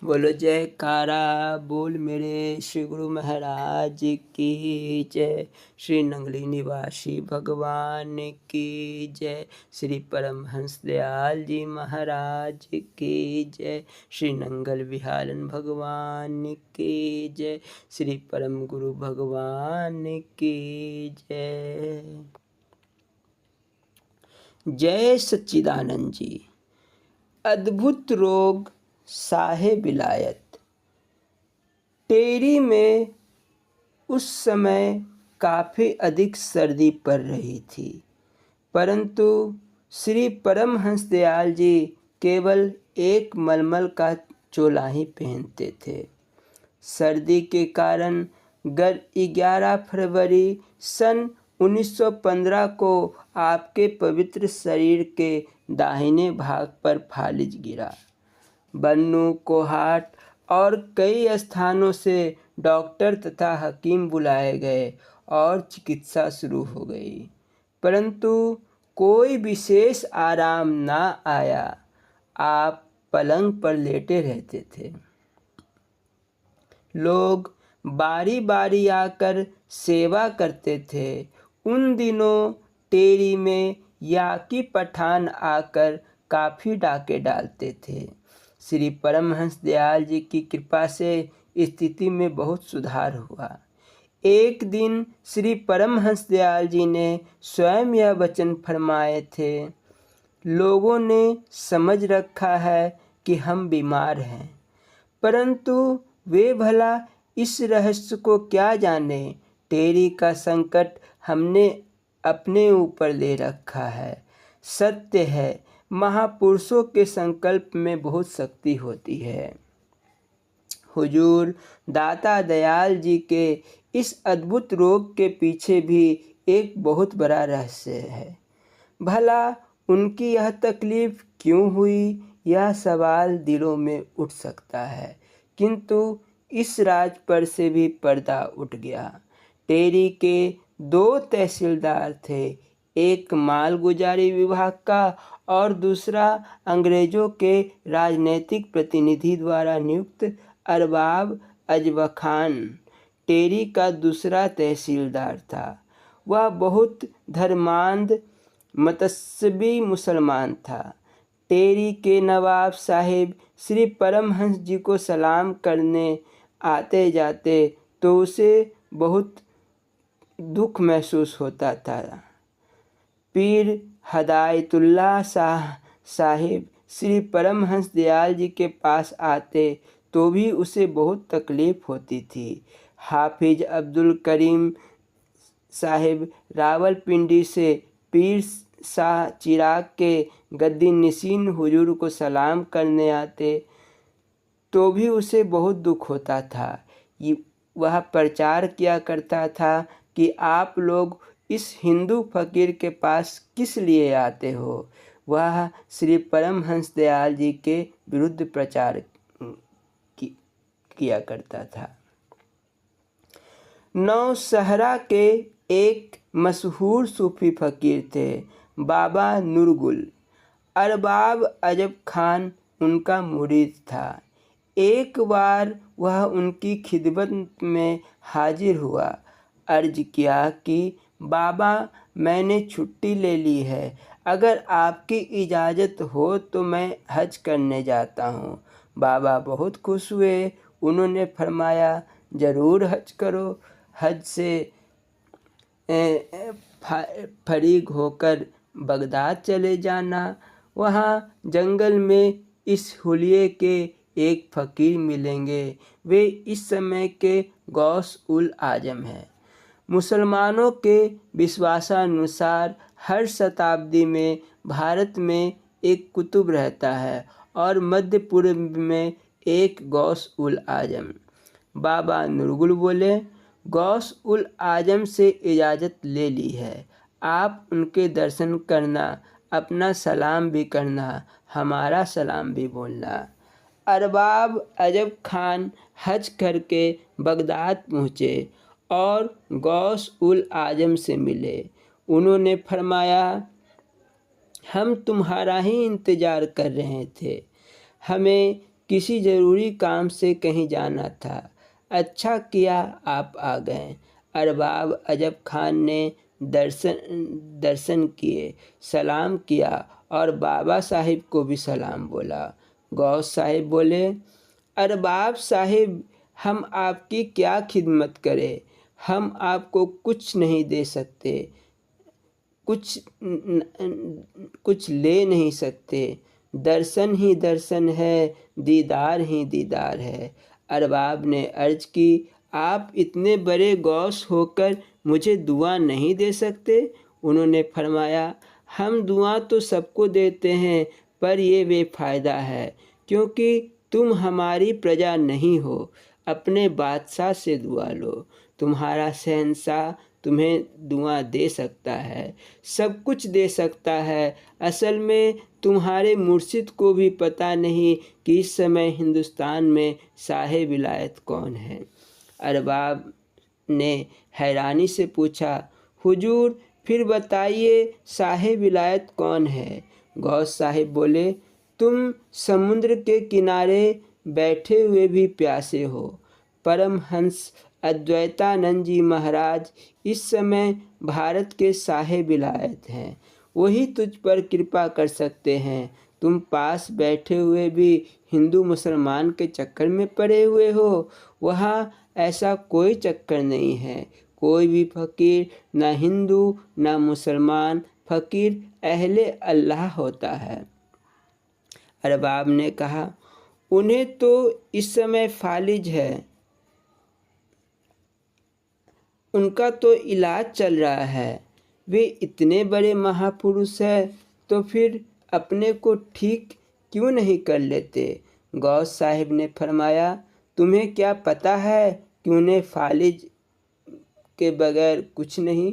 बोलो जयकारा बोल मेरे श्री गुरु महाराज की जय। श्री नंगली निवासी भगवान की जय। श्री परमहंस दयाल जी महाराज की जय। श्री नंगल विहारन भगवान की जय। श्री परम गुरु भगवान की जय। जय सच्चिदानंद जी। अद्भुत रोग साहे विलायत। टेरी में उस समय काफ़ी अधिक सर्दी पड़ रही थी, परंतु श्री परमहंस दयाल जी केवल एक मलमल का चोला ही पहनते थे। सर्दी के कारण 11 फरवरी सन 1915 को आपके पवित्र शरीर के दाहिने भाग पर फालिज गिरा। बन्नू, कोहाट और कई स्थानों से डॉक्टर तथा हकीम बुलाए गए और चिकित्सा शुरू हो गई, परंतु कोई विशेष आराम ना आया। आप पलंग पर लेटे रहते थे। लोग बारी बारी आकर सेवा करते थे। उन दिनों टेरी में याकी पठान आकर काफ़ी डाके डालते थे। श्री परमहंस दयाल जी की कृपा से स्थिति में बहुत सुधार हुआ। एक दिन श्री परमहंस दयाल जी ने स्वयं यह वचन फरमाए थे, लोगों ने समझ रखा है कि हम बीमार हैं, परंतु वे भला इस रहस्य को क्या जाने। टेरी का संकट हमने अपने ऊपर ले रखा है। सत्य है, महापुरुषों के संकल्प में बहुत शक्ति होती है। हुजूर दाता दयाल जी के इस अद्भुत रोग के पीछे भी एक बहुत बड़ा रहस्य है। भला उनकी यह तकलीफ क्यों हुई, यह सवाल दिलों में उठ सकता है, किंतु इस राज पर से भी पर्दा उठ गया। टेरी के 2 तहसीलदार थे, एक मालगुजारी विभाग का और दूसरा अंग्रेजों के राजनैतिक प्रतिनिधि द्वारा नियुक्त अरबाब अजब खान टेरी का दूसरा तहसीलदार था। वह बहुत धर्मांध मतस्वी मुसलमान था। टेरी के नवाब साहिब श्री परमहंस जी को सलाम करने आते जाते तो उसे बहुत दुख महसूस होता था। पीर हदायतुल्लाह साहिब श्री परमहंस दयाल जी के पास आते तो भी उसे बहुत तकलीफ़ होती थी। हाफिज अब्दुल करीम साहिब रावलपिंडी से पीर शाह चिराग के गद्दी नशीन हुजूर को सलाम करने आते तो भी उसे बहुत दुख होता था। वह प्रचार किया करता था कि आप लोग इस हिंदू फकीर के पास किस लिए आते हो। वह श्री परमहंस दयाल जी के विरुद्ध प्रचार किया करता था। नौशहरा के एक मशहूर सूफी फकीर थे, बाबा नूरगुल। अरबाब अजब खान उनका मुरीद था। एक बार वह उनकी खिदमत में हाजिर हुआ। अर्ज किया कि बाबा, मैंने छुट्टी ले ली है, अगर आपकी इजाज़त हो तो मैं हज करने जाता हूँ। बाबा बहुत खुश हुए। उन्होंने फरमाया, ज़रूर हज करो। हज से फरीग होकर बगदाद चले जाना। वहाँ जंगल में इस हुलिये के एक फ़कीर मिलेंगे। वे इस समय के गौस उल आजम हैं। मुसलमानों के विश्वासानुसार हर शताब्दी में भारत में एक कुतुब रहता है और मध्य पूर्व में एक गौस उल आजम। बाबा नूरगुल बोले, गौस उल आजम से इजाज़त ले ली है, आप उनके दर्शन करना, अपना सलाम भी करना, हमारा सलाम भी बोलना। अरबाब अजब खान हज करके बगदाद पहुँचे और गौस उल आजम से मिले। उन्होंने फरमाया, हम तुम्हारा ही इंतज़ार कर रहे थे। हमें किसी ज़रूरी काम से कहीं जाना था। अच्छा किया आप आ गए। अरबाब अजब खान ने दर्शन किए, सलाम किया और बाबा साहिब को भी सलाम बोला। गौस साहिब बोले, अरबाब साहिब, हम आपकी क्या खिदमत करें? हम आपको कुछ नहीं दे सकते, कुछ ले नहीं सकते। दर्शन ही दर्शन है, दीदार ही दीदार है। अरबाब ने अर्ज की, आप इतने बड़े गौस होकर मुझे दुआ नहीं दे सकते? उन्होंने फरमाया, हम दुआ तो सबको देते हैं, पर ये बेफ़ायदा है, क्योंकि तुम हमारी प्रजा नहीं हो। अपने बादशाह से दुआ लो, तुम्हारा शहंशाह तुम्हें दुआ दे सकता है, सब कुछ दे सकता है। असल में तुम्हारे मुर्शिद को भी पता नहीं कि इस समय हिंदुस्तान में साहे विलायत कौन है। अरबाब ने हैरानी से पूछा, हुजूर फिर बताइए साहे विलायत कौन है? गौस साहिब बोले, तुम समुद्र के किनारे बैठे हुए भी प्यासे हो। परमहंस अद्वैतानंद जी महाराज इस समय भारत के साहे विलायत हैं, वही तुझ पर कृपा कर सकते हैं। तुम पास बैठे हुए भी हिंदू मुसलमान के चक्कर में पड़े हुए हो। वहाँ ऐसा कोई चक्कर नहीं है। कोई भी फ़कीर ना हिंदू ना मुसलमान, फ़कीर अहले अल्लाह होता है। अरबाब ने कहा, उन्हें तो इस समय फालिज है, उनका तो इलाज चल रहा है। वे इतने बड़े महापुरुष हैं, तो फिर अपने को ठीक क्यों नहीं कर लेते? गौस साहिब ने फरमाया, तुम्हें क्या पता है कि उन्हें फालिज के बगैर कुछ नहीं।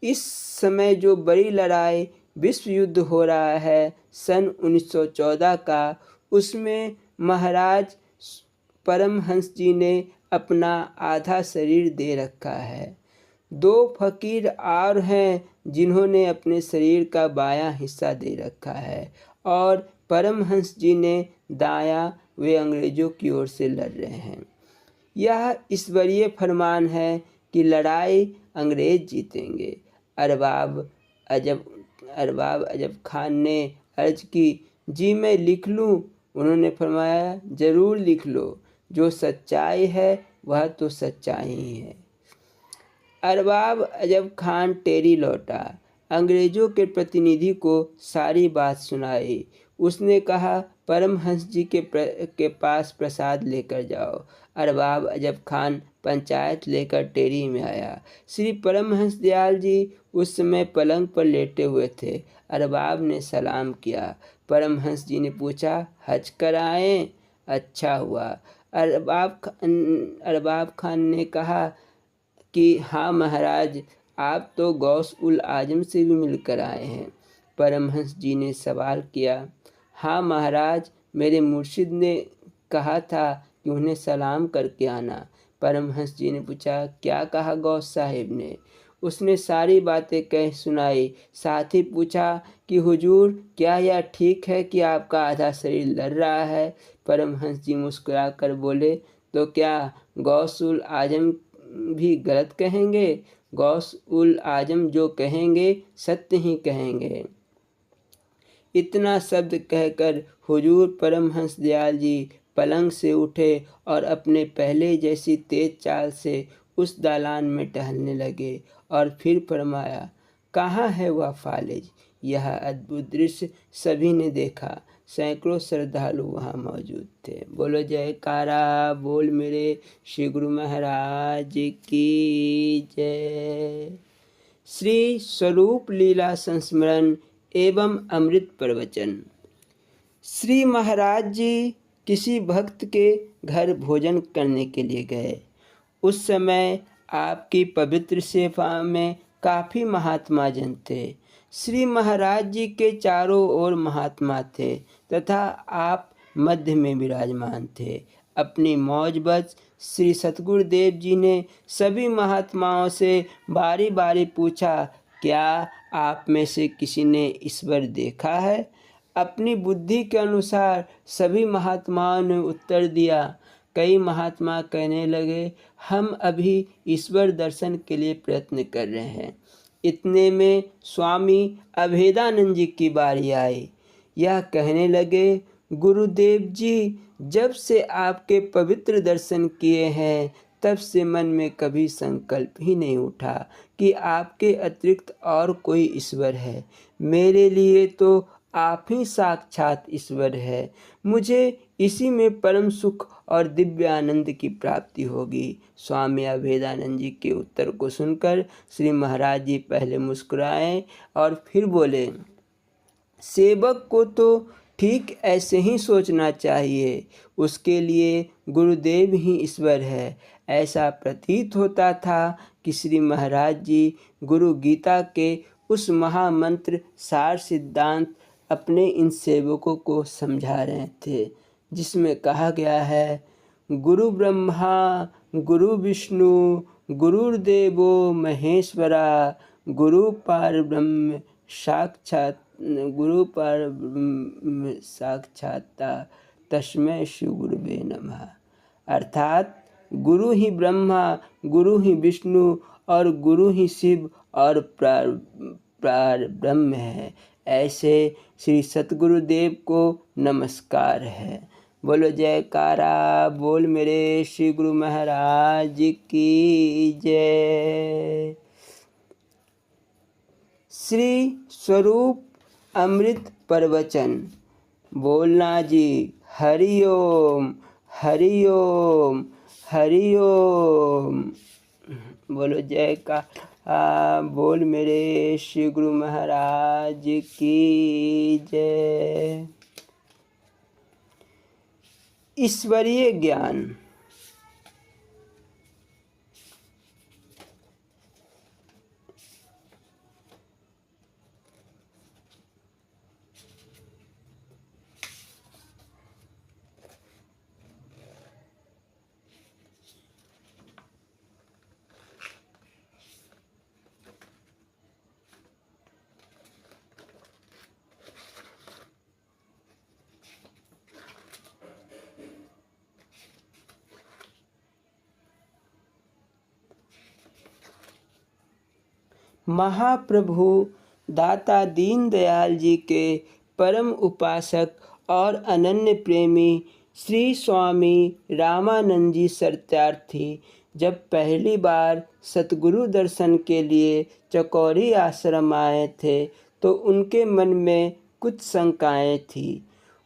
इस समय जो बड़ी लड़ाई विश्व युद्ध हो रहा है सन 1914 का, उसमें महाराज परमहंस जी ने अपना आधा शरीर दे रखा है। दो फकीर और हैं जिन्होंने अपने शरीर का बायां हिस्सा दे रखा है, और परमहंस जी ने दायां। वे अंग्रेज़ों की ओर से लड़ रहे हैं। यह ईश्वरीय फरमान है कि लड़ाई अंग्रेज़ जीतेंगे। अरबाब अजब खान ने अर्ज की, जी मैं लिख लूँ? उन्होंने फरमाया, ज़रूर लिख लो, जो सच्चाई है वह तो सच्चाई ही है। अरबाब अजब खान टेरी लौटा, अंग्रेज़ों के प्रतिनिधि को सारी बात सुनाई। उसने कहा, परमहंस जी के पास प्रसाद लेकर जाओ। अरबाब अजब खान पंचायत लेकर टेरी में आया। श्री परमहंस दयाल जी उस समय पलंग पर लेटे हुए थे। अरबाब ने सलाम किया। परमहंस जी ने पूछा, हज कर आए? अच्छा हुआ। अरबाब खान ने कहा कि हाँ महाराज, आप तो गौस उल आजम से भी मिलकर आए हैं। परमहंस जी ने सवाल किया, हाँ महाराज, मेरे मुर्शिद ने कहा था कि उन्हें सलाम करके आना। परमहंस जी ने पूछा, क्या कहा गौस साहिब ने? उसने सारी बातें कह सुनाई। साथ ही पूछा कि हुजूर, क्या यह ठीक है कि आपका आधा शरीर लड़ रहा है? परमहंस जी मुस्कुरा कर बोले, तो क्या गौस उल आजम भी गलत कहेंगे? गौस उल आजम जो कहेंगे सत्य ही कहेंगे। इतना शब्द कहकर हुजूर परमहंस दयाल जी पलंग से उठे और अपने पहले जैसी तेज चाल से उस दालान में टहलने लगे, और फिर फरमाया, कहाँ है वह फालिज? यह अद्भुत दृश्य सभी ने देखा। सैकड़ों श्रद्धालु वहाँ मौजूद थे। बोलो जयकारा बोल मेरे श्री गुरु महाराज की जय। श्री स्वरूप लीला संस्मरण एवं अमृत प्रवचन। श्री महाराज जी किसी भक्त के घर भोजन करने के लिए गए। उस समय आपकी पवित्र सेवा में काफ़ी महात्मा जन थे। श्री महाराज जी के चारों ओर महात्मा थे तथा आप मध्य में विराजमान थे। अपनी मौज बस श्री सतगुरुदेव जी ने सभी महात्माओं से बारी बारी पूछा, क्या आप में से किसी ने ईश्वर देखा है? अपनी बुद्धि के अनुसार सभी महात्माओं ने उत्तर दिया। कई महात्मा कहने लगे, हम अभी ईश्वर दर्शन के लिए प्रयत्न कर रहे हैं। इतने में स्वामी अभेदानंद जी की बारी आई। यह कहने लगे, गुरुदेव जी, जब से आपके पवित्र दर्शन किए हैं तब से मन में कभी संकल्प ही नहीं उठा कि आपके अतिरिक्त और कोई ईश्वर है। मेरे लिए तो आप ही साक्षात ईश्वर है। मुझे इसी में परम सुख और दिव्य आनंद की प्राप्ति होगी। स्वामी अभेदानंद जी के उत्तर को सुनकर श्री महाराज जी पहले मुस्कुराए और फिर बोले, सेवक को तो ठीक ऐसे ही सोचना चाहिए। उसके लिए गुरुदेव ही ईश्वर है। ऐसा प्रतीत होता था कि श्री महाराज जी गुरु गीता के उस महामंत्र सार सिद्धांत अपने इन सेवकों को समझा रहे थे, जिसमें कहा गया है, गुरु ब्रह्मा गुरु विष्णु गुरुर्देवो महेश्वरा गुरु परब्रह्म साक्षात गुरु परब्रह्म साक्षाता तस्मै श्री गुरुवे नमः। अर्थात गुरु ही ब्रह्मा, गुरु ही विष्णु और गुरु ही शिव और परब्रह्म है। ऐसे श्री सतगुरुदेव को नमस्कार है। बोलो जयकारा बोल मेरे श्री गुरु महाराज की जय। श्री स्वरूप अमृत प्रवचन बोलना जी। हरि ओम हरि ओम हरि ओम। बोलो जयकारा बोल मेरे श्री गुरु महाराज की जय। ईश्वरीय ज्ञान। महाप्रभु दाता दीनदयाल जी के परम उपासक और अनन्य प्रेमी श्री स्वामी रामानंद जी सत्यार्थी जब पहली बार सतगुरु दर्शन के लिए चकौरी आश्रम आए थे तो उनके मन में कुछ शंकाएं थी।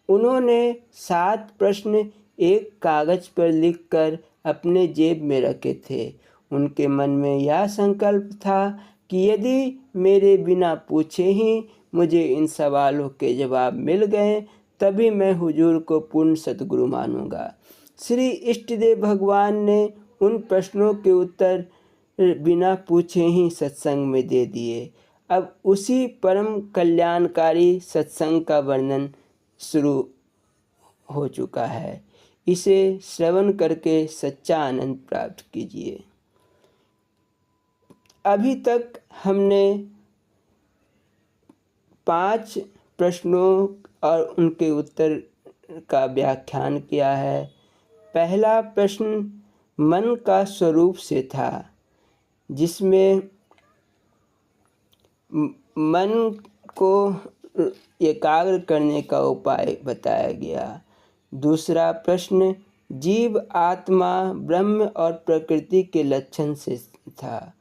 उन्होंने 7 प्रश्न एक कागज पर लिखकर अपने जेब में रखे थे। उनके मन में यह संकल्प था कि यदि मेरे बिना पूछे ही मुझे इन सवालों के जवाब मिल गए तभी मैं हुजूर को पूर्ण सतगुरु मानूंगा। श्री इष्टदेव भगवान ने उन प्रश्नों के उत्तर बिना पूछे ही सत्संग में दे दिए। अब उसी परम कल्याणकारी सत्संग का वर्णन शुरू हो चुका है। इसे श्रवण करके सच्चा आनंद प्राप्त कीजिए। अभी तक हमने 5 प्रश्नों और उनके उत्तर का व्याख्यान किया है। पहला प्रश्न मन का स्वरूप से था, जिसमें मन को एकाग्र करने का उपाय बताया गया। दूसरा प्रश्न जीव आत्मा ब्रह्म और प्रकृति के लक्षण से था,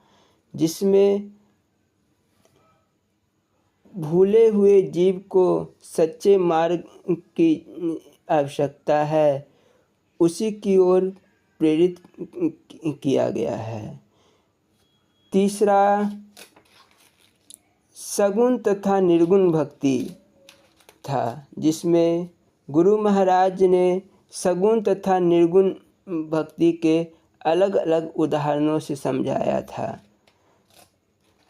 जिसमें भूले हुए जीव को सच्चे मार्ग की आवश्यकता है, उसी की ओर प्रेरित किया गया है। तीसरा सगुण तथा निर्गुण भक्ति था, जिसमें गुरु महाराज ने सगुण तथा निर्गुण भक्ति के अलग अलग उदाहरणों से समझाया था।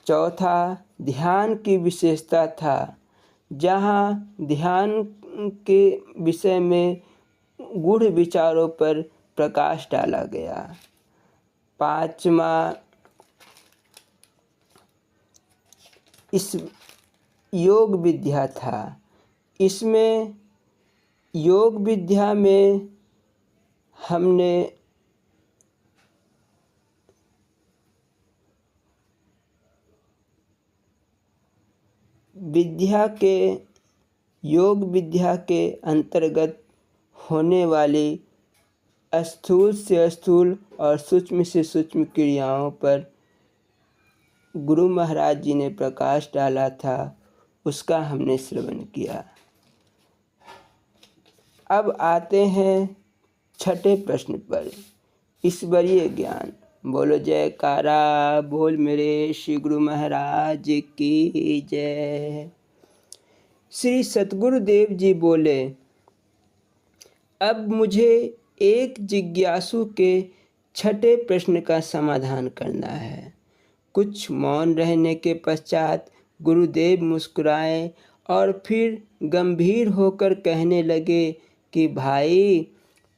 चौथा ध्यान की विशेषता था, जहाँ ध्यान के विषय में गूढ़ विचारों पर प्रकाश डाला गया। पांचवा इस योग विद्या था। इसमें योग विद्या में हमने योग विद्या के अंतर्गत होने वाली स्थूल से स्थूल और सूक्ष्म से सूक्ष्म क्रियाओं पर गुरु महाराज जी ने प्रकाश डाला था, उसका हमने श्रवण किया। अब आते हैं छठे प्रश्न पर, ईश्वरीय ज्ञान। बोलो जयकारा, बोल मेरे श्री गुरु महाराज की जय। श्री सतगुरुदेव जी बोले, अब मुझे एक जिज्ञासु के छठे प्रश्न का समाधान करना है। कुछ मौन रहने के पश्चात गुरुदेव मुस्कुराए और फिर गंभीर होकर कहने लगे कि भाई,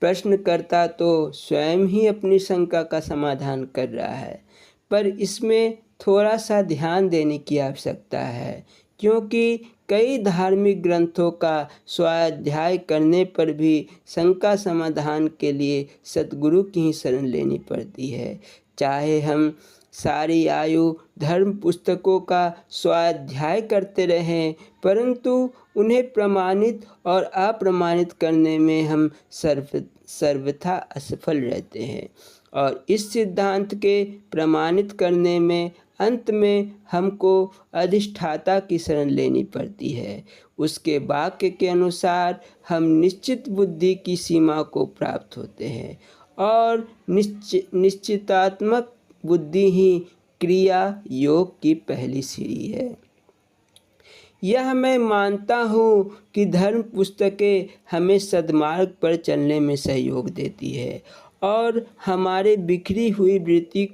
प्रश्नकर्ता तो स्वयं ही अपनी शंका का समाधान कर रहा है, पर इसमें थोड़ा सा ध्यान देने की आवश्यकता है, क्योंकि कई धार्मिक ग्रंथों का स्वाध्याय करने पर भी शंका समाधान के लिए सतगुरु की ही शरण लेनी पड़ती है। चाहे हम सारी आयु धर्म पुस्तकों का स्वाध्याय करते रहें, परंतु उन्हें प्रमाणित और अप्रमाणित करने में हम सर्वथा असफल रहते हैं, और इस सिद्धांत के प्रमाणित करने में अंत में हमको अधिष्ठाता की शरण लेनी पड़ती है। उसके वाक्य के अनुसार हम निश्चित बुद्धि की सीमा को प्राप्त होते हैं, और निश्चितात्मक बुद्धि ही क्रिया योग की पहली सीढ़ी है। यह मैं मानता हूँ कि धर्म पुस्तकें हमें सद्मार्ग पर चलने में सहयोग देती है और हमारे बिखरी हुई वृत्ति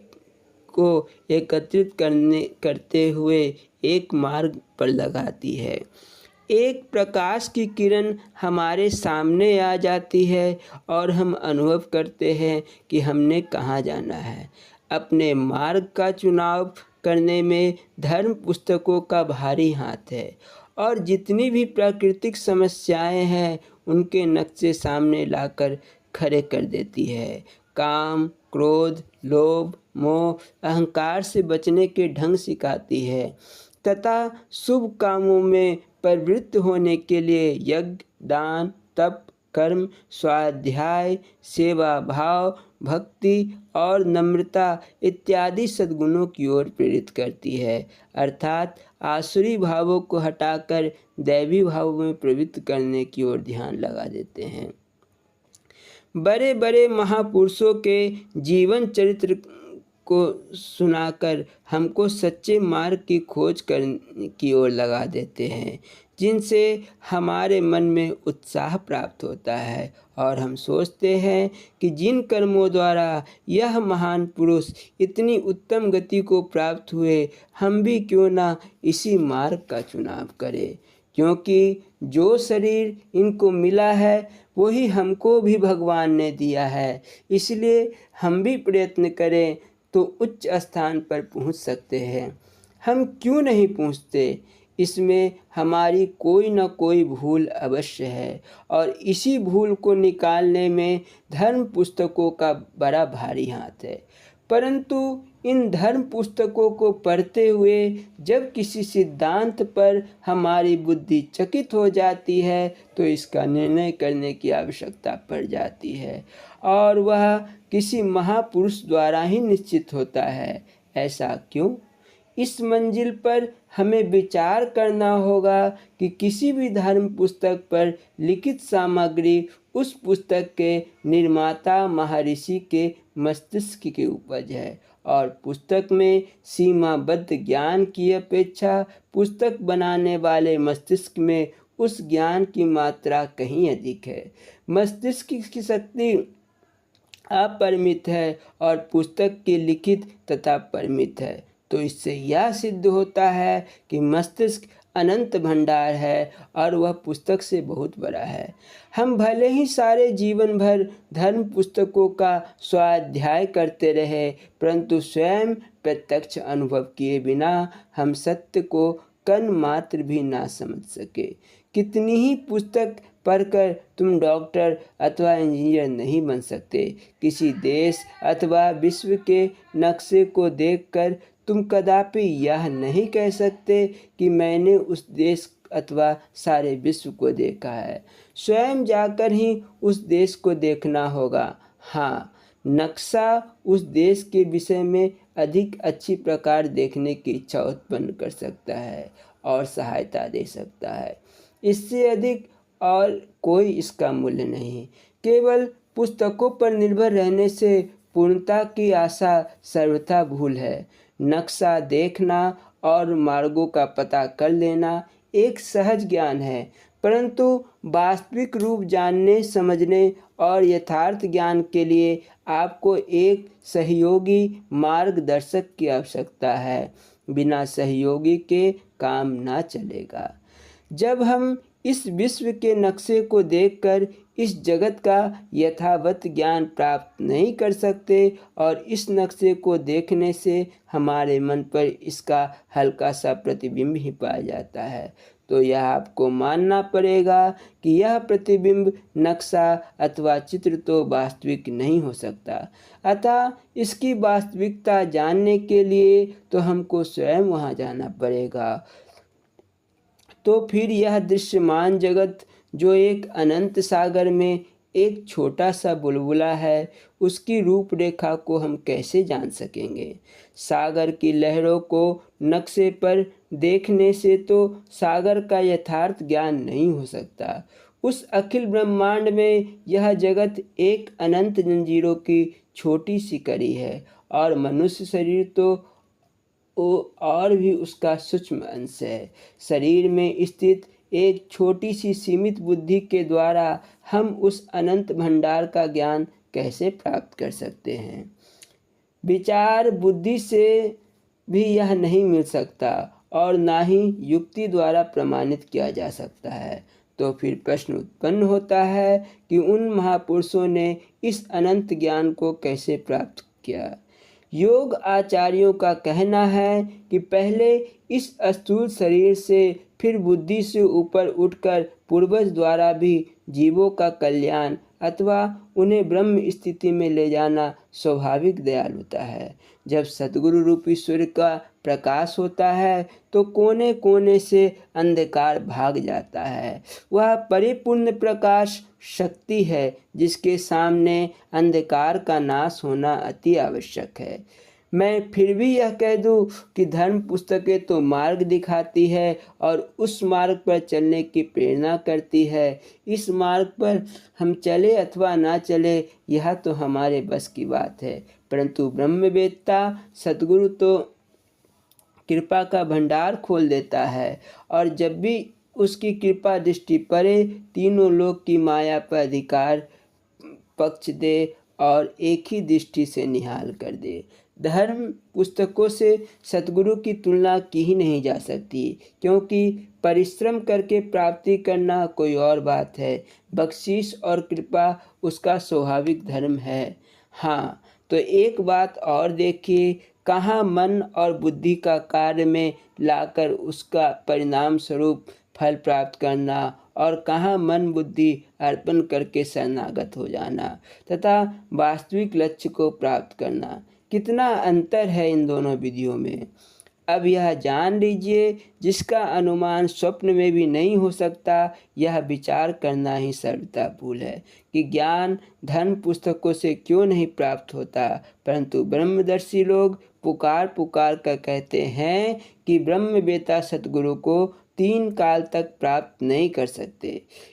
को एकत्रित करते हुए एक मार्ग पर लगाती है। एक प्रकाश की किरण हमारे सामने आ जाती है और हम अनुभव करते हैं कि हमने कहाँ जाना है। अपने मार्ग का चुनाव करने में धर्म पुस्तकों का भारी हाथ है, और जितनी भी प्राकृतिक समस्याएं हैं उनके नक्शे सामने लाकर खड़े कर देती है। काम, क्रोध, लोभ, मोह, अहंकार से बचने के ढंग सिखाती है तथा शुभ कामों में प्रवृत्त होने के लिए यज्ञ, दान, तप, कर्म, स्वाध्याय, सेवा भाव, भक्ति और नम्रता इत्यादि सद्गुणों की ओर प्रेरित करती है, अर्थात आसुरी भावों को हटाकर दैवी भावों में प्रवृत्त करने की ओर ध्यान लगा देते हैं। बड़े बड़े महापुरुषों के जीवन चरित्र को सुनाकर हमको सच्चे मार्ग की खोज करने की ओर लगा देते हैं, जिनसे हमारे मन में उत्साह प्राप्त होता है और हम सोचते हैं कि जिन कर्मों द्वारा यह महान पुरुष इतनी उत्तम गति को प्राप्त हुए, हम भी क्यों ना इसी मार्ग का चुनाव करें, क्योंकि जो शरीर इनको मिला है वही हमको भी भगवान ने दिया है। इसलिए हम भी प्रयत्न करें तो उच्च स्थान पर पहुंच सकते हैं। हम क्यों नहीं पहुंचते? इसमें हमारी कोई न कोई भूल अवश्य है, और इसी भूल को निकालने में धर्म पुस्तकों का बड़ा भारी हाथ है। परंतु इन धर्म पुस्तकों को पढ़ते हुए जब किसी सिद्धांत पर हमारी बुद्धि चकित हो जाती है तो इसका निर्णय करने की आवश्यकता पड़ जाती है, और वह किसी महापुरुष द्वारा ही निश्चित होता है। ऐसा क्यों? इस मंजिल पर हमें विचार करना होगा कि किसी भी धर्म पुस्तक पर लिखित सामग्री उस पुस्तक के निर्माता महर्षि के मस्तिष्क की उपज है, और पुस्तक में सीमाबद्ध ज्ञान की अपेक्षा पुस्तक बनाने वाले मस्तिष्क में उस ज्ञान की मात्रा कहीं अधिक है। मस्तिष्क की शक्ति अपरिमित है और पुस्तक की लिखित तथा परिमित है, तो इससे यह सिद्ध होता है कि मस्तिष्क अनंत भंडार है और वह पुस्तक से बहुत बड़ा है। हम भले ही सारे जीवन भर धर्म पुस्तकों का स्वाध्याय करते रहे, परंतु स्वयं प्रत्यक्ष अनुभव किए बिना हम सत्य को कण मात्र भी ना समझ सके, कितनी ही पुस्तक पढ़कर तुम डॉक्टर अथवा इंजीनियर नहीं बन सकते। किसी देश अथवा विश्व के नक्शे को देखकर तुम कदापि यह नहीं कह सकते कि मैंने उस देश अथवा सारे विश्व को देखा है। स्वयं जाकर ही उस देश को देखना होगा। हाँ, नक्शा उस देश के विषय में अधिक अच्छी प्रकार देखने की इच्छा उत्पन्न कर सकता है और सहायता दे सकता है। इससे अधिक और कोई इसका मूल्य नहीं। केवल पुस्तकों पर निर्भर रहने से पूर्णता की आशा सर्वथा भूल है। नक्शा देखना और मार्गों का पता कर लेना एक सहज ज्ञान है, परंतु वास्तविक रूप जानने, समझने और यथार्थ ज्ञान के लिए आपको एक सहयोगी मार्गदर्शक की आवश्यकता है। बिना सहयोगी के काम ना चलेगा। जब हम इस विश्व के नक्शे को देखकर इस जगत का यथावत ज्ञान प्राप्त नहीं कर सकते और इस नक्शे को देखने से हमारे मन पर इसका हल्का सा प्रतिबिंब ही पाया जाता है, तो यह आपको मानना पड़ेगा कि यह प्रतिबिंब नक्शा अथवा चित्र तो वास्तविक नहीं हो सकता। अतः इसकी वास्तविकता जानने के लिए तो हमको स्वयं वहाँ जाना पड़ेगा। तो फिर यह दृश्यमान जगत जो एक अनंत सागर में एक छोटा सा बुलबुला है, उसकी रूपरेखा को हम कैसे जान सकेंगे? सागर की लहरों को नक्शे पर देखने से तो सागर का यथार्थ ज्ञान नहीं हो सकता। उस अखिल ब्रह्मांड में यह जगत एक अनंत जंजीरों की छोटी सी कड़ी है और मनुष्य शरीर तो और भी उसका सूक्ष्म अंश है। शरीर में स्थित एक छोटी सी सीमित बुद्धि के द्वारा हम उस अनंत भंडार का ज्ञान कैसे प्राप्त कर सकते हैं? विचार बुद्धि से भी यह नहीं मिल सकता और ना ही युक्ति द्वारा प्रमाणित किया जा सकता है। तो फिर प्रश्न उत्पन्न होता है कि उन महापुरुषों ने इस अनंत ज्ञान को कैसे प्राप्त किया? योग आचार्यों का कहना है कि पहले इस स्थूल शरीर से, फिर बुद्धि से ऊपर उठकर पूर्वज द्वारा भी जीवों का कल्याण अथवा उन्हें ब्रह्म स्थिति में ले जाना स्वाभाविक दयालुता है। जब सद्गुरु रूपी सूर्य का प्रकाश होता है तो कोने कोने से अंधकार भाग जाता है। वह परिपूर्ण प्रकाश शक्ति है जिसके सामने अंधकार का नाश होना अति आवश्यक है। मैं फिर भी यह कह दूं कि धर्म पुस्तकें तो मार्ग दिखाती है और उस मार्ग पर चलने की प्रेरणा करती है। इस मार्ग पर हम चले अथवा ना चले यह तो हमारे बस की बात है, परंतु ब्रह्मवेत्ता सद्गुरु तो कृपा का भंडार खोल देता है और जब भी उसकी कृपा दृष्टि पड़े तीनों लोक की माया पर अधिकार पक्ष दे और एक ही दृष्टि से निहाल कर दे। धर्म पुस्तकों से सतगुरु की तुलना की ही नहीं जा सकती, क्योंकि परिश्रम करके प्राप्ति करना कोई और बात है, बख्शीश और कृपा उसका स्वाभाविक धर्म है। हाँ, तो एक बात और देखिए, कहाँ मन और बुद्धि का कार्य में लाकर उसका परिणाम स्वरूप फल प्राप्त करना और कहाँ मन बुद्धि अर्पण करके शरणागत हो जाना तथा वास्तविक लक्ष्य को प्राप्त करना, कितना अंतर है इन दोनों विधियों में। अब यह जान लीजिए, जिसका अनुमान स्वप्न में भी नहीं हो सकता, यह विचार करना ही सर्वथा भूल है कि ज्ञान धर्म पुस्तकों से क्यों नहीं प्राप्त होता, परंतु ब्रह्मदर्शी लोग पुकार पुकार कर कहते हैं कि ब्रह्मवेत्ता सतगुरु को 3 काल तक प्राप्त नहीं कर सकते।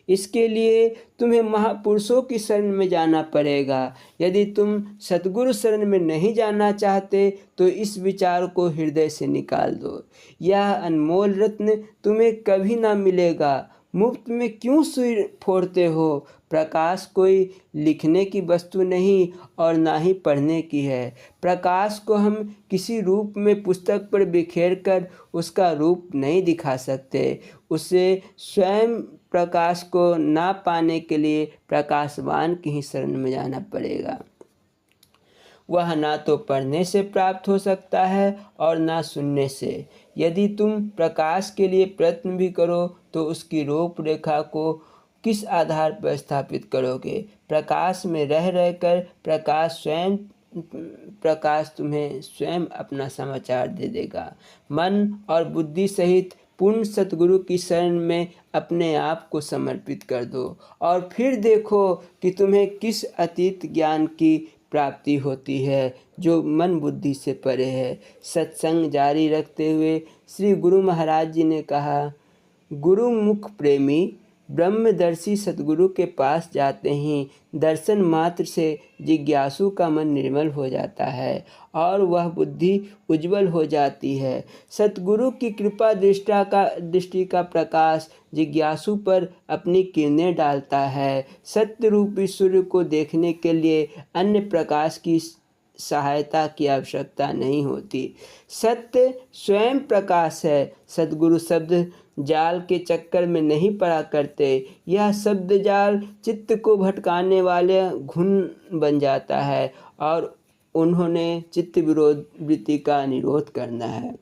इसके लिए तुम्हें महापुरुषों की शरण में जाना पड़ेगा। यदि तुम सतगुरु शरण में नहीं जाना चाहते तो इस विचार को हृदय से निकाल दो। यह अनमोल रत्न तुम्हें कभी ना मिलेगा। मुफ्त में क्यों सिर फोड़ते हो? प्रकाश कोई लिखने की वस्तु नहीं और ना ही पढ़ने की है। प्रकाश को हम किसी रूप में पुस्तक पर बिखेर कर उसका रूप नहीं दिखा सकते। उसे स्वयं प्रकाश को ना पाने के लिए प्रकाशवान की ही शरण में जाना पड़ेगा। वह ना तो पढ़ने से प्राप्त हो सकता है और ना सुनने से। यदि तुम प्रकाश के लिए प्रयत्न भी करो तो उसकी रूपरेखा को किस आधार पर स्थापित करोगे? प्रकाश में रह रहकर प्रकाश तुम्हें स्वयं अपना समाचार दे देगा। मन और बुद्धि सहित पूर्ण सतगुरु की शरण में अपने आप को समर्पित कर दो और फिर देखो कि तुम्हें किस अतीत ज्ञान की प्राप्ति होती है जो मन बुद्धि से परे है। सत्संग जारी रखते हुए श्री गुरु महाराज जी ने कहा, गुरुमुख प्रेमी ब्रह्मदर्शी सतगुरु के पास जाते ही दर्शन मात्र से जिज्ञासु का मन निर्मल हो जाता है और वह बुद्धि उज्जवल हो जाती है। सतगुरु की कृपा दृष्टि का प्रकाश जिज्ञासु पर अपनी किरणें डालता है। सत्य रूपी सूर्य को देखने के लिए अन्य प्रकाश की सहायता की आवश्यकता नहीं होती। सत्य स्वयं प्रकाश है। सतगुरु शब्द जाल के चक्कर में नहीं पड़ा करते। यह शब्द जाल चित्त को भटकाने वाले घुन बन जाता है और उन्होंने चित्त विरोध वृत्ति का निरोध करना है।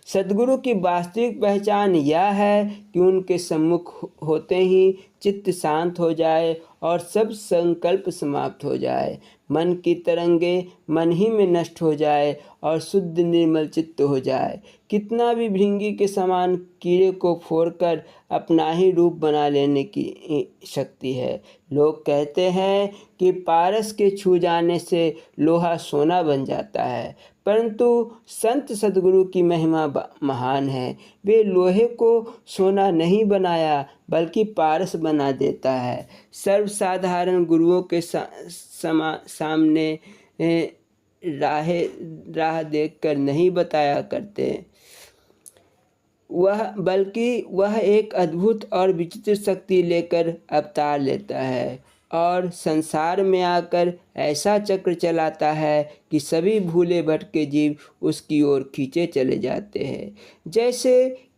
सद्गुरु की वास्तविक पहचान यह है कि उनके सम्मुख होते ही चित्त शांत हो जाए और सब संकल्प समाप्त हो जाए। मन की तरंगे मन ही में नष्ट हो जाए और शुद्ध निर्मल चित्त हो जाए। कितना भी भृंगी के समान कीड़े को फोड़कर अपना ही रूप बना लेने की शक्ति है। लोग कहते हैं कि पारस के छू जाने से लोहा सोना बन जाता है, परंतु संत सद्गुरु की महिमा महान है। वे लोहे को सोना नहीं बनाया बल्कि पारस बना देता है। सर्वसाधारण गुरुओं के सामने राह देखकर नहीं बताया करते, बल्कि वह एक अद्भुत और विचित्र शक्ति लेकर अवतार लेता है और संसार में आकर ऐसा चक्र चलाता है कि सभी भूले भटके जीव उसकी ओर खींचे चले जाते हैं। जैसे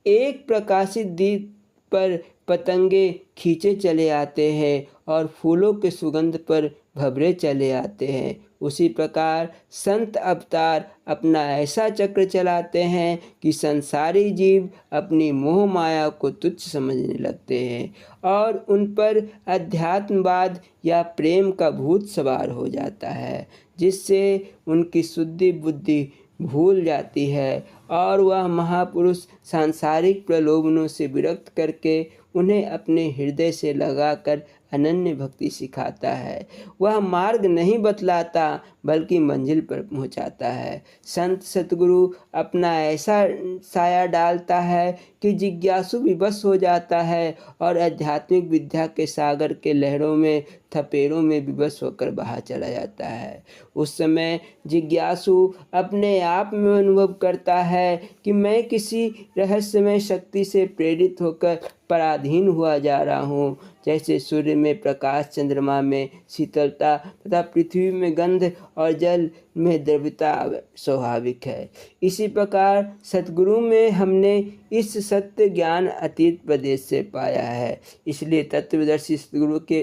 एक प्रकाशित दीप पर पतंगे खींचे चले आते हैं और फूलों के सुगंध पर भंवरे चले आते हैं, उसी प्रकार संत अवतार अपना ऐसा चक्र चलाते हैं कि संसारी जीव अपनी मोह माया को तुच्छ समझने लगते हैं और उन पर अध्यात्मवाद या प्रेम का भूत सवार हो जाता है, जिससे उनकी शुद्धि बुद्धि भूल जाती है और वह महापुरुष सांसारिक प्रलोभनों से विरक्त करके उन्हें अपने हृदय से लगाकर अनन्य भक्ति सिखाता है। वह मार्ग नहीं बतलाता बल्कि मंजिल पर पहुंचाता है। संत सतगुरु अपना ऐसा साया डालता है कि जिज्ञासु विवश हो जाता है और आध्यात्मिक विद्या के सागर के लहरों में थपेड़ों में विवश होकर बहा चला जाता है। उस समय जिज्ञासु अपने आप में अनुभव करता है कि मैं किसी रहस्यमय शक्ति से प्रेरित होकर पराधीन हुआ जा रहा हूँ। जैसे सूर्य में प्रकाश, चंद्रमा में शीतलता तथा पृथ्वी में गंध और जल में द्रव्यता स्वाभाविक है, इसी प्रकार सतगुरु में हमने इस सत्य ज्ञान अतीत प्रदेश से पाया है। इसलिए तत्वदर्शी सतगुरु के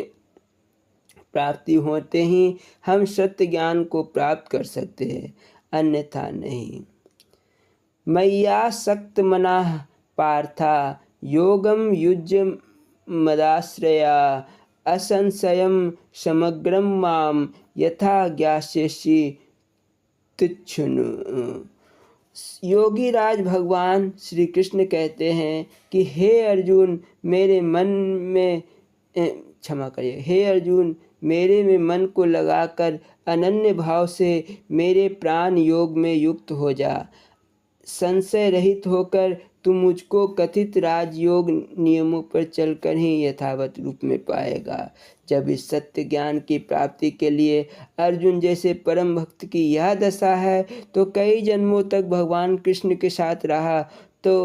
प्राप्ति होते ही हम सत्य ज्ञान को प्राप्त कर सकते हैं, अन्यथा नहीं। मैया सक्त मनाः पार्था योगम युज्य मदाश्रया असंशयम समग्रम माम यथा ज्ञास्यसि तुच्छृणु। योगी राज भगवान श्री कृष्ण कहते हैं कि हे अर्जुन मेरे में मन को लगाकर अनन्य भाव से मेरे प्राण योग में युक्त हो जा। संशय रहित होकर तू मुझको कथित राजयोग नियमों पर चलकर ही यथावत रूप में पाएगा। जब इस सत्य ज्ञान की प्राप्ति के लिए अर्जुन जैसे परम भक्त की यह दशा है तो कई जन्मों तक भगवान कृष्ण के साथ रहा तो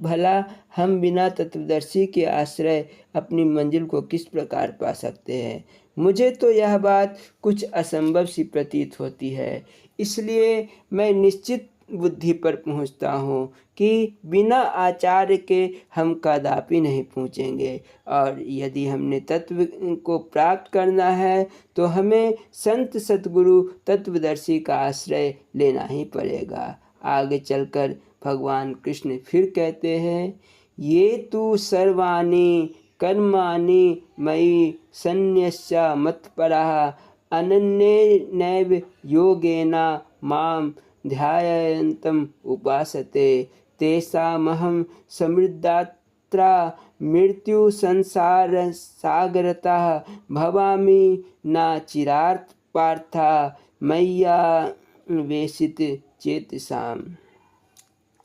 भला हम बिना तत्वदर्शी के आश्रय अपनी मंजिल को किस प्रकार पा सकते हैं। मुझे तो यह बात कुछ असंभव सी प्रतीत होती है, इसलिए मैं निश्चित बुद्धि पर पहुंचता हूँ कि बिना आचार्य के हम कदापि नहीं पहुँचेंगे और यदि हमने तत्व को प्राप्त करना है तो हमें संत सतगुरु तत्वदर्शी का आश्रय लेना ही पड़ेगा। आगे चलकर भगवान कृष्ण फिर कहते हैं ये तु सर्वाणि कर्माणि मयि सन्न्यस्य मत्परः अनन्येनैव योगेन मां ध्यायन्तम् उपासते तेषामहं समृद्धात्रा मृत्युसंसारसागरतः भवामि न चिरात् पार्थ मय्यावेशित चेतसाम्।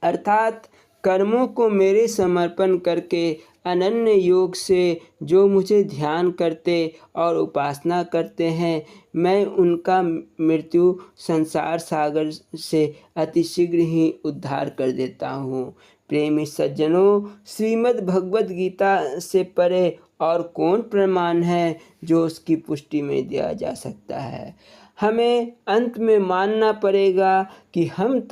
अर्थात कर्मों को मेरे समर्पण करके अनन्य योग से जो मुझे ध्यान करते और उपासना करते हैं, मैं उनका मृत्यु संसार सागर से अतिशीघ्र ही उद्धार कर देता हूँ। प्रेमी सज्जनों, श्रीमद् भगवद गीता से परे और कौन प्रमाण है जो उसकी पुष्टि में दिया जा सकता है। हमें अंत में मानना पड़ेगा कि हमें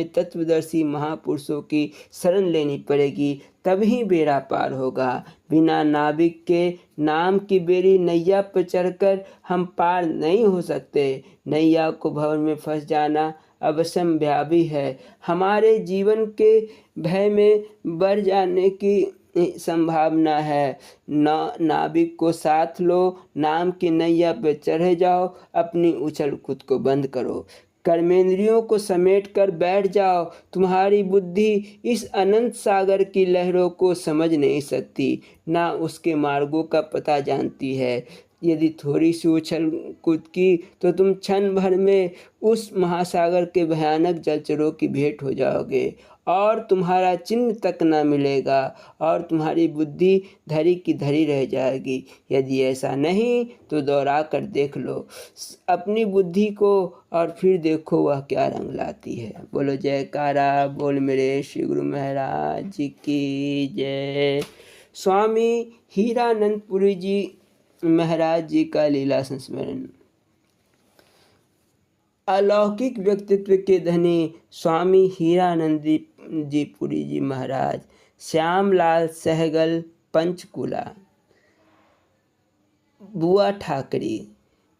तत्वदर्शी महापुरुषों की शरण लेनी पड़ेगी, तभी बेड़ा पार होगा। बिना नाविक के नाम की बेड़ी नैया पर चढ़कर हम पार नहीं हो सकते। नैया को भंवर में फंस जाना अवश्यम्भावी है। हमारे जीवन के भय में बढ़ जाने की संभावना है। नाविक को साथ लो, नाम की नैया पे चढ़े जाओ, अपनी उछल खुद को बंद करो, कर्मेंद्रियों को समेट कर बैठ जाओ। तुम्हारी बुद्धि इस अनंत सागर की लहरों को समझ नहीं सकती, ना उसके मार्गों का पता जानती है। यदि थोड़ी सी उछल कूद की तो तुम क्षण भर में उस महासागर के भयानक जलचरों की भेंट हो जाओगे और तुम्हारा चिन्ह तक न मिलेगा और तुम्हारी बुद्धि धरी की धरी रह जाएगी। यदि ऐसा नहीं तो दोहरा कर देख लो अपनी बुद्धि को और फिर देखो वह क्या रंग लाती है। बोलो जयकारा बोल मेरे श्री गुरु महाराज जी की जय। स्वामी हीरानंदपुरी जी महाराज जी का लीला संस्मरण। अलौकिक व्यक्तित्व के धनी स्वामी हीरानंद जी पुरी जी महाराज श्यामलाल सहगल पंचकुला बुआ ठाकरी।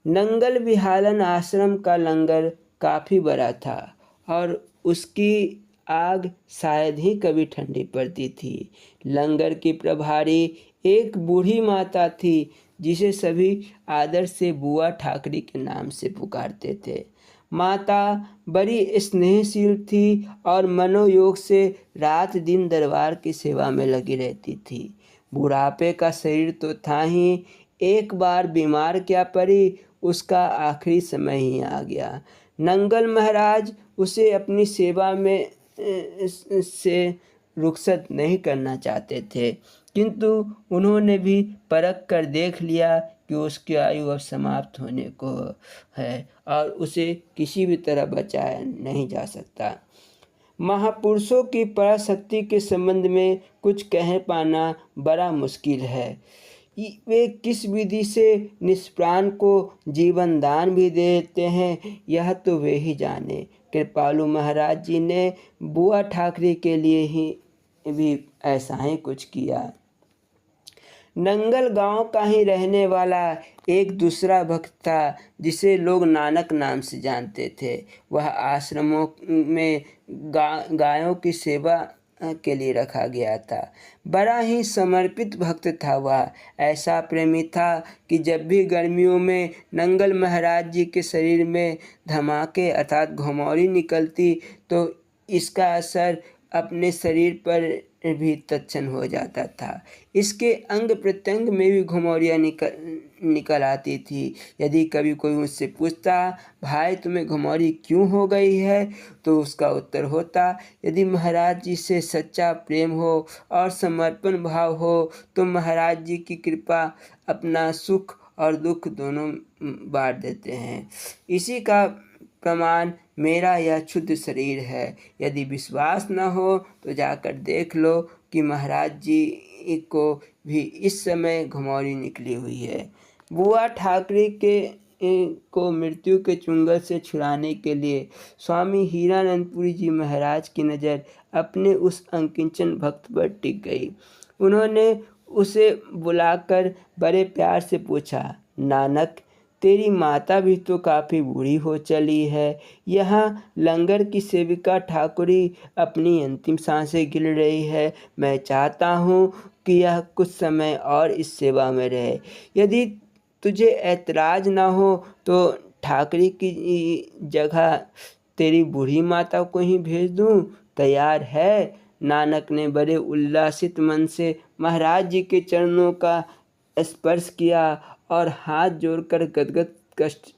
नंगल विहालन आश्रम का लंगर काफ़ी बड़ा था और उसकी आग शायद ही कभी ठंडी पड़ती थी। लंगर की प्रभारी एक बूढ़ी माता थी जिसे सभी आदर से बुआ ठाकरी के नाम से पुकारते थे। माता बड़ी स्नेहशील थी और मनोयोग से रात दिन दरबार की सेवा में लगी रहती थी। बुढ़ापे का शरीर तो था ही, एक बार बीमार क्या पड़ी, उसका आखिरी समय ही आ गया। नंगल महाराज उसे अपनी सेवा में से रुखसत नहीं करना चाहते थे, किंतु उन्होंने भी परख कर देख लिया कि उसकी आयु अब समाप्त होने को है और उसे किसी भी तरह बचाया नहीं जा सकता। महापुरुषों की पराशक्ति के संबंध में कुछ कह पाना बड़ा मुश्किल है। वे किस विधि से निष्प्राण को जीवन दान भी देते हैं, यह तो वे ही जाने। कृपालु महाराज जी ने बुआ ठाकरे के लिए ही भी ऐसा ही कुछ किया। नंगल गांव का ही रहने वाला एक दूसरा भक्त था जिसे लोग नानक नाम से जानते थे। वह आश्रमों में गायों की सेवा के लिए रखा गया था। बड़ा ही समर्पित भक्त था वह। ऐसा प्रेमी था कि जब भी गर्मियों में नंगल महाराज जी के शरीर में धमाके अर्थात घुमौरी निकलती तो इसका असर अपने शरीर पर भी तत्क्षण हो जाता था। इसके अंग प्रत्यंग में भी घुमौरियाँ निकल आती थी। यदि कभी कोई मुझसे पूछता, भाई तुम्हें घुमौरी क्यों हो गई है, तो उसका उत्तर होता, यदि महाराज जी से सच्चा प्रेम हो और समर्पण भाव हो तो महाराज जी की कृपा अपना सुख और दुख दोनों बांट देते हैं। इसी का प्रमाण मेरा यह क्षुद्र शरीर है। यदि विश्वास न हो तो जाकर देख लो कि महाराज जी को भी इस समय घुमौरी निकली हुई है। बुआ ठाकरे को मृत्यु के चुंगल से छुड़ाने के लिए स्वामी हीरानंदपुरी जी महाराज की नज़र अपने उस अंकिंचन भक्त पर टिक गई। उन्होंने उसे बुलाकर बड़े प्यार से पूछा, नानक तेरी माता भी तो काफ़ी बूढ़ी हो चली है। यहाँ लंगर की सेविका ठाकुरी अपनी अंतिम सांसें गिन रही है। मैं चाहता हूँ कि यह कुछ समय और इस सेवा में रहे। यदि तुझे ऐतराज़ ना हो तो ठाकरी की जगह तेरी बूढ़ी माता को ही भेज दूँ, तैयार है? नानक ने बड़े उल्लासित मन से महाराज जी के चरणों का स्पर्श किया और हाथ जोड़कर गदगद कष्ट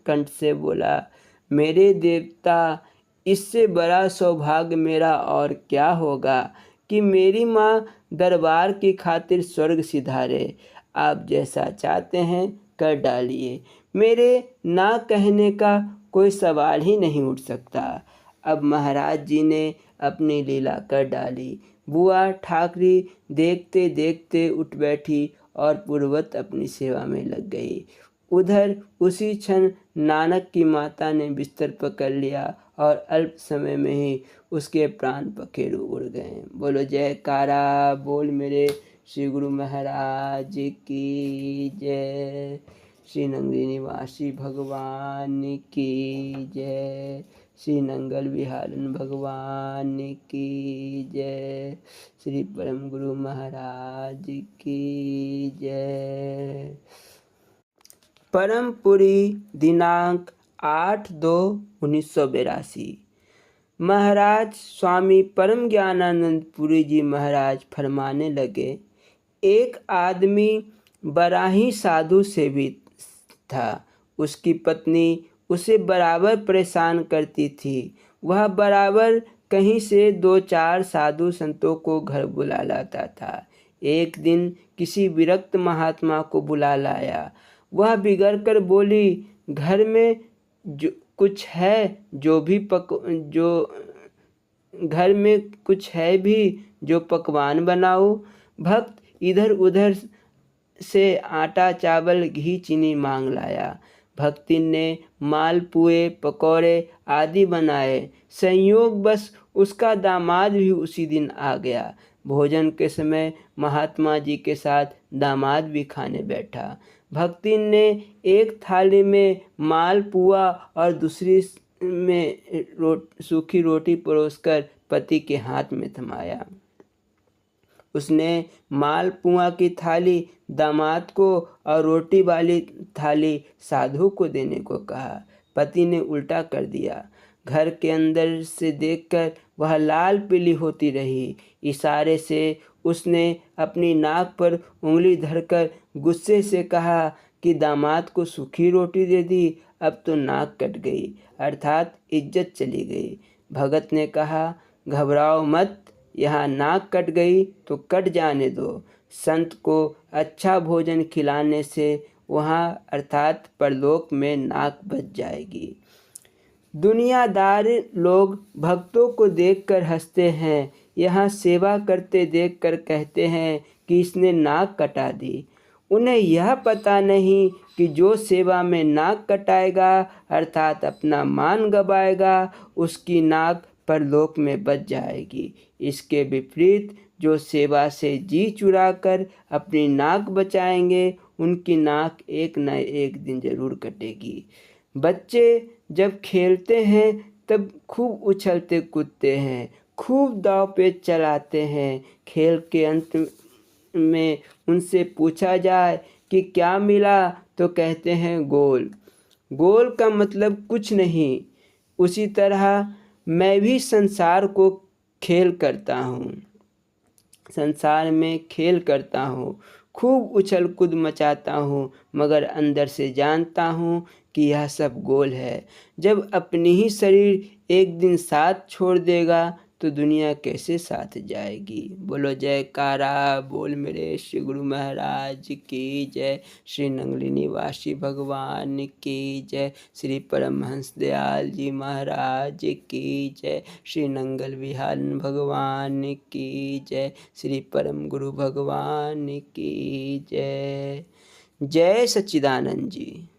कंठ से बोला, मेरे देवता, इससे बड़ा सौभाग्य मेरा और क्या होगा कि मेरी माँ दरबार की खातिर स्वर्ग सिधारे। आप जैसा चाहते हैं कर डालिए, मेरे ना कहने का कोई सवाल ही नहीं उठ सकता। अब महाराज जी ने अपनी लीला कर डाली। बुआ ठाकरी देखते देखते उठ बैठी और पूर्ववत अपनी सेवा में लग गई। उधर उसी क्षण नानक की माता ने बिस्तर पकड़ लिया और अल्प समय में ही उसके प्राण पखेरु उड़ गए। बोलो जयकारा बोल मेरे श्री गुरु महाराज की जय। श्री नंगली निवासी भगवान की जय। श्री नंगल विहारन भगवान की जय। श्री परम गुरु महाराज की जय। परमपुरी दिनांक 8/2/1982। महाराज स्वामी परम ज्ञानानंद पुरी जी महाराज फरमाने लगे, एक आदमी बड़ा ही साधु सेवित था। उसकी पत्नी उसे बराबर परेशान करती थी। वह बराबर कहीं से 2-4 साधु संतों को घर बुला लाता था। एक दिन किसी विरक्त महात्मा को बुला लाया। वह बिगड़ कर बोली, घर में जो कुछ है घर में कुछ है भी जो पकवान बनाओ। भक्त इधर उधर से आटा चावल घी चीनी मांग लाया। भक्तिन ने मालपुए पकौड़े आदि बनाए। संयोग बस उसका दामाद भी उसी दिन आ गया। भोजन के समय महात्मा जी के साथ दामाद भी खाने बैठा। भक्तिन ने एक थाली में मालपुआ और दूसरी में सूखी रोटी परोसकर पति के हाथ में थमाया। उसने मालपुआ की थाली दामाद को और रोटी वाली थाली साधु को देने को कहा। पति ने उल्टा कर दिया। घर के अंदर से देखकर वह लाल पीली होती रही। इशारे से उसने अपनी नाक पर उंगली धरकर गुस्से से कहा कि दामाद को सूखी रोटी दे दी, अब तो नाक कट गई, अर्थात इज्जत चली गई। भगत ने कहा, घबराओ मत, यहाँ नाक कट गई तो कट जाने दो। संत को अच्छा भोजन खिलाने से वहाँ अर्थात परलोक में नाक बच जाएगी। दुनियादार लोग भक्तों को देखकर हंसते हैं, यहाँ सेवा करते देखकर कहते हैं कि इसने नाक कटा दी। उन्हें यह पता नहीं कि जो सेवा में नाक कटाएगा अर्थात अपना मान गवाएगा, उसकी नाक परलोक में बच जाएगी। इसके विपरीत जो सेवा से जी चुराकर अपनी नाक बचाएंगे, उनकी नाक एक न एक दिन जरूर कटेगी। बच्चे जब खेलते हैं तब खूब उछलते कूदते हैं, खूब दाव पेच चलाते हैं। खेल के अंत में उनसे पूछा जाए कि क्या मिला तो कहते हैं गोल। गोल का मतलब कुछ नहीं। उसी तरह मैं भी संसार को खेल करता हूँ, संसार में खेल करता हूँ, खूब उछल कूद मचाता हूँ, मगर अंदर से जानता हूँ कि यह सब गोल है। जब अपनी ही शरीर एक दिन साथ छोड़ देगा तो दुनिया कैसे साथ जाएगी। बोलो जयकारा बोल मेरे श्री गुरु महाराज की जय। श्री नंगली निवासी भगवान की जय। श्री परमहंस दयाल जी महाराज की जय। श्री नंगल विहारन भगवान की जय। श्री परम गुरु भगवान की जय। जय सच्चिदानंद जी।